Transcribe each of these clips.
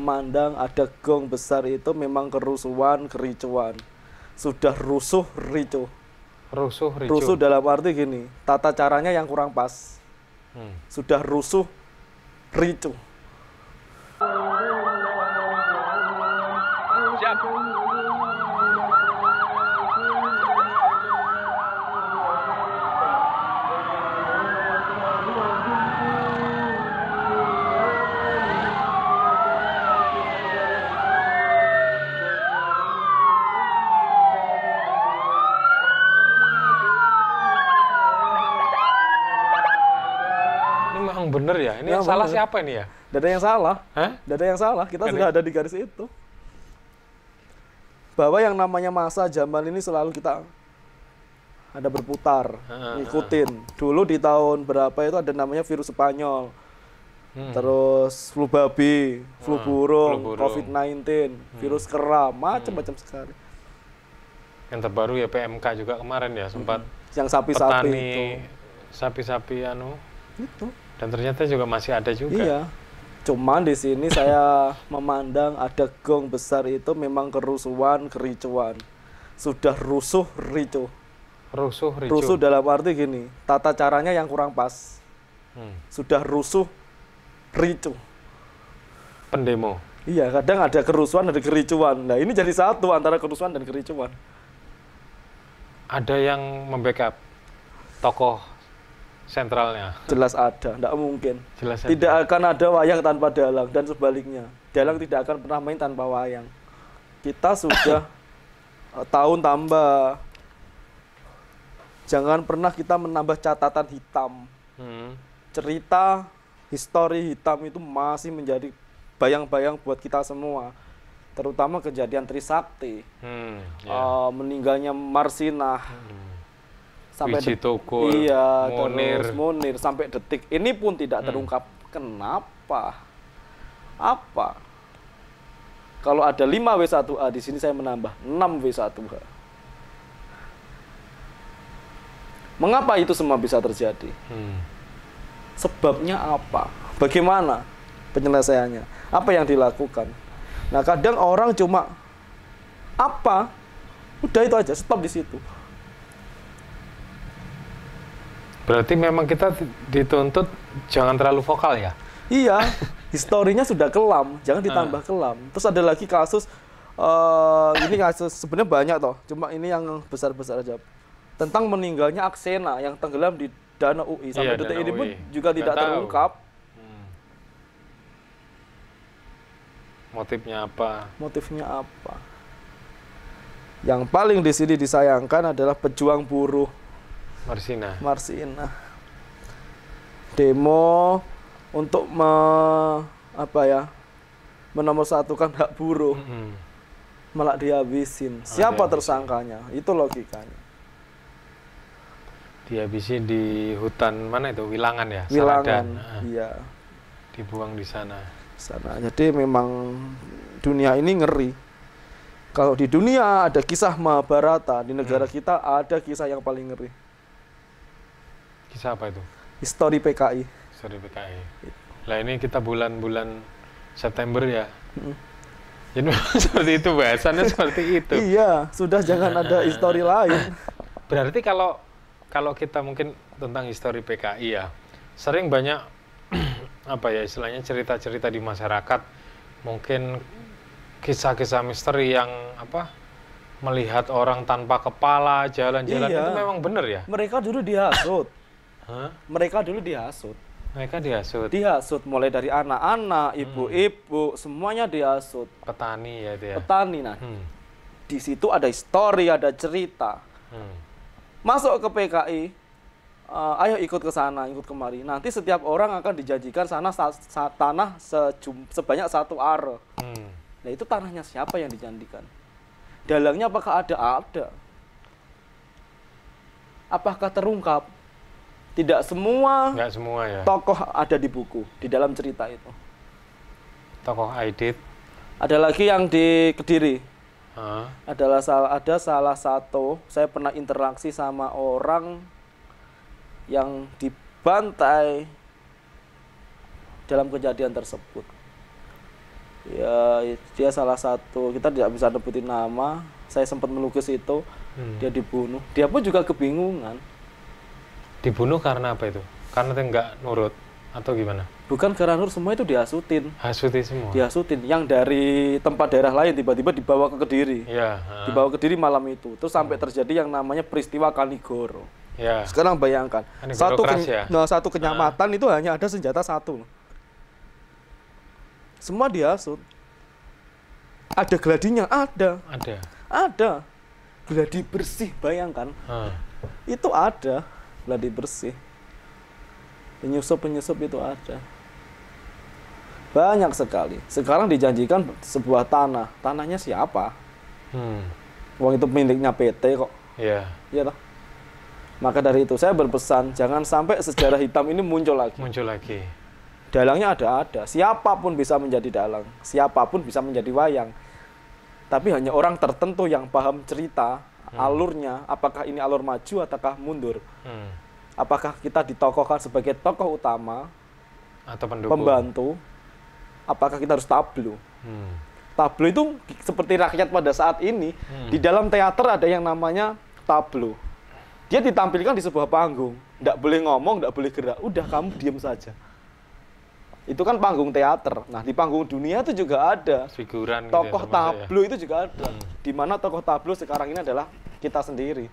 memandang ada gong besar itu memang kerusuhan, kericuan. Sudah rusuh, ricuh. Rusuh, ricuh. Rusuh dalam arti gini, tata caranya yang kurang pas. Sudah rusuh, ricuh. Ini memang bener ya? Ini Ya, yang salah bener. siapa ini ya? Tidak ada yang salah. Hah? Tidak ada yang salah. Kita sudah ada di garis itu. Bahwa yang namanya masa zaman ini selalu kita ada berputar, ngikutin. Dulu di tahun berapa itu ada namanya virus Spanyol. Terus flu babi, flu burung, COVID-19, virus kera, macam-macam sekali. Yang terbaru ya PMK juga kemarin ya, sempat Yang sapi-sapi petani itu. sapi-sapi Itu. dan ternyata juga masih ada juga. Iya. Cuman di sini saya memandang ada gong besar itu memang kerusuhan, kericuan. Sudah rusuh, ricuh. Rusuh, ricuh. Rusuh dalam arti gini, tata caranya yang kurang pas. Sudah rusuh, ricuh. Pendemo. Iya, kadang ada kerusuhan, ada kericuan. Nah, ini jadi satu antara kerusuhan dan kericuan. Ada yang membackup tokoh sentralnya. Jelas ada, tidak mungkin. Jelas ada. Tidak akan ada wayang tanpa dalang dan sebaliknya. Dalang tidak akan pernah main tanpa wayang. Kita sudah tahun tambah. Jangan pernah kita menambah catatan hitam. Cerita, histori hitam itu masih menjadi bayang-bayang buat kita semua. Terutama kejadian Trisakti, meninggalnya Marsinah, sampai Wiji Tukul, iya, Munir. terus Munir sampai detik ini pun tidak terungkap. Kenapa? Apa? Kalau ada 5W1A di sini saya menambah 6W1H. Mengapa itu semua bisa terjadi? Sebabnya apa? Bagaimana penyelesaiannya? Apa yang dilakukan? Nah, kadang orang cuma apa? Udah itu aja, stop di situ. Berarti memang kita dituntut jangan terlalu vokal ya? Iya, historinya sudah kelam, jangan ditambah kelam. Terus ada lagi kasus, ini kasus sebenarnya banyak toh, cuma ini yang besar-besar aja. Tentang meninggalnya Aksena yang tenggelam di Danau UI. Sampai detik ini pun juga tidak terungkap. Motifnya apa? Motifnya apa? Yang paling di sini disayangkan adalah pejuang buruh Marsinah. Demo untuk menomorsatukan hak buruh. Malah dihabisin. Siapa tersangkanya? Itu logikanya. Dihabisin di hutan mana itu? Wilangan ya? Wilangan, Saladan. iya. Dibuang di sana. Jadi memang dunia ini ngeri. Kalau di dunia ada kisah Mahabharata, di negara kita ada kisah yang paling ngeri. Kisah apa itu? Histori PKI. Histori PKI. Lah ini kita bulan-bulan September ya. Jadi seperti itu bahasannya seperti itu. Iya, sudah jangan ada histori lain. Berarti kalau kita mungkin tentang histori PKI ya, sering banyak apa ya istilahnya cerita-cerita di masyarakat, mungkin kisah-kisah misteri yang melihat orang tanpa kepala jalan-jalan. Itu memang benar ya? Mereka dulu dihasut. Mereka dihasut mulai dari anak-anak, ibu-ibu, semuanya dihasut. Petani ya itu ya. Petani. Nah, di situ ada histori, ada cerita. Masuk ke PKI, ayo ikut ke sana, ikut kemari. Nanti setiap orang akan dijanjikan tanah sebanyak 1 are. Nah, itu tanahnya siapa yang dijanjikan? Dalangnya apakah ada? Ada. Apakah terungkap? Tidak semua. Nggak semua ya. Tokoh ada di buku, di dalam cerita itu. Tokoh Aidit. Ada lagi yang di Kediri. Ada salah satu, saya pernah interaksi sama orang yang dibantai dalam kejadian tersebut. Ya, dia salah satu, kita tidak bisa nyebutin nama. Saya sempat melukis itu, dia dibunuh. Dia pun juga kebingungan. Dibunuh karena apa itu? Karena dia nggak nurut atau gimana? Bukan karena nurut, semua itu dihasutin. Hasuti semua? Dihasutin. Yang dari tempat daerah lain tiba-tiba dibawa ke Kediri. Ya. Dibawa ke Kediri malam itu. Terus sampai terjadi yang namanya peristiwa Kanigoro. Ya. Sekarang bayangkan, satu ya? kecamatan itu hanya ada senjata satu. Semua dihasut. Ada gladinya, ada. Ada. Gladi bersih, bayangkan. Itu ada gladi bersih. Penyusup itu ada. Banyak sekali. Sekarang dijanjikan sebuah tanah. Tanahnya siapa? Uang itu miliknya PT kok. Iya. Iya toh? Maka dari itu saya berpesan, jangan sampai sejarah hitam ini muncul lagi. Dalangnya ada. Siapapun bisa menjadi dalang. Siapapun bisa menjadi wayang. Tapi hanya orang tertentu yang paham cerita, alurnya, apakah ini alur maju ataukah mundur. Apakah kita ditokohkan sebagai tokoh utama atau pendukung, pembantu, apakah kita harus tablo. Tablo itu seperti rakyat pada saat ini, di dalam teater ada yang namanya tablo. Dia ditampilkan di sebuah panggung, nggak boleh ngomong, nggak boleh gerak, udah kamu diam saja. Itu kan panggung teater. Nah, di panggung dunia itu juga ada figuran tokoh gitu ya, tablo itu juga ada. Di mana tokoh tablo sekarang ini adalah kita sendiri.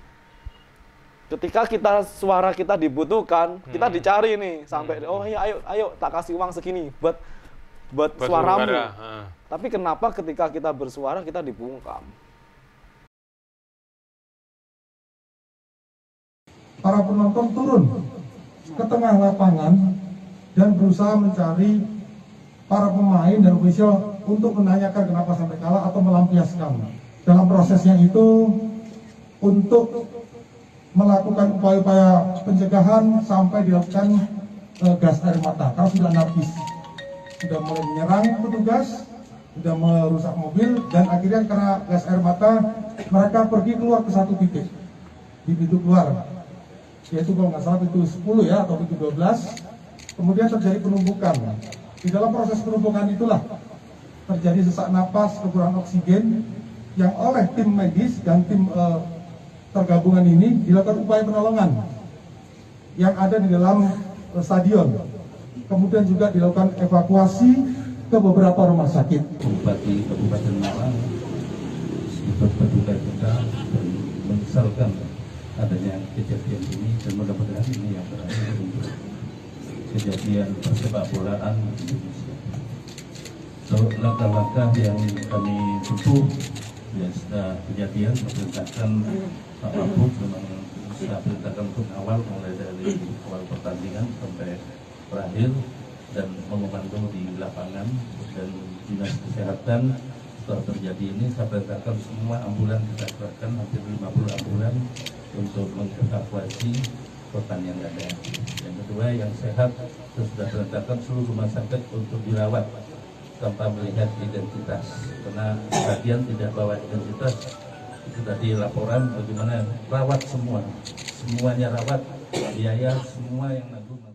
Ketika suara kita dibutuhkan, kita dicari nih sampai oh iya ayo tak kasih uang segini buat suaramu. Tapi kenapa ketika kita bersuara kita dibungkam? Para penonton turun ke tengah lapangan dan berusaha mencari para pemain dan ofisial untuk menanyakan kenapa sampai kalah atau melampiaskan. Dalam prosesnya itu untuk melakukan upaya-upaya pencegahan sampai dilakukan gas air mata. Karena sudah anarkis, sudah mulai menyerang petugas, sudah merusak mobil, dan akhirnya karena gas air mata mereka pergi keluar ke satu titik di pintu keluar, yaitu kalau nggak salah pintu 10 ya atau pintu 12. Kemudian terjadi penumpukan. Di dalam proses penumpukan itulah terjadi sesak napas, kekurangan oksigen, yang oleh tim medis dan tim tergabungan ini dilakukan upaya penolongan yang ada di dalam stadion. Kemudian juga dilakukan evakuasi ke beberapa rumah sakit. Bupati Kabupaten Malang ikut berduka cita dan menyesalkan adanya kejadian ini, dan mudah-mudahan ini yang terakhir untuk kejadian persepak bolaan Indonesia. So, langkah-langkah yang kami tempuh ya setelah kejadian memerintahkan Pak Mahfud memang sudah perintahkan untuk awal, mulai dari awal pertandingan sampai terakhir, dan memantau di lapangan, dan dinas kesehatan setelah terjadi ini saya perintahkan semua ambulan, kita kerahkan hampir 50 ambulan untuk mengevakuasi korban yang ada. Yang kedua, yang sehat sudah perintahkan seluruh rumah sakit untuk dirawat tanpa melihat identitas, karena bagian tidak bawa identitas. Itu tadi laporan bagaimana rawat semuanya rawat, biaya semua yang nanggung.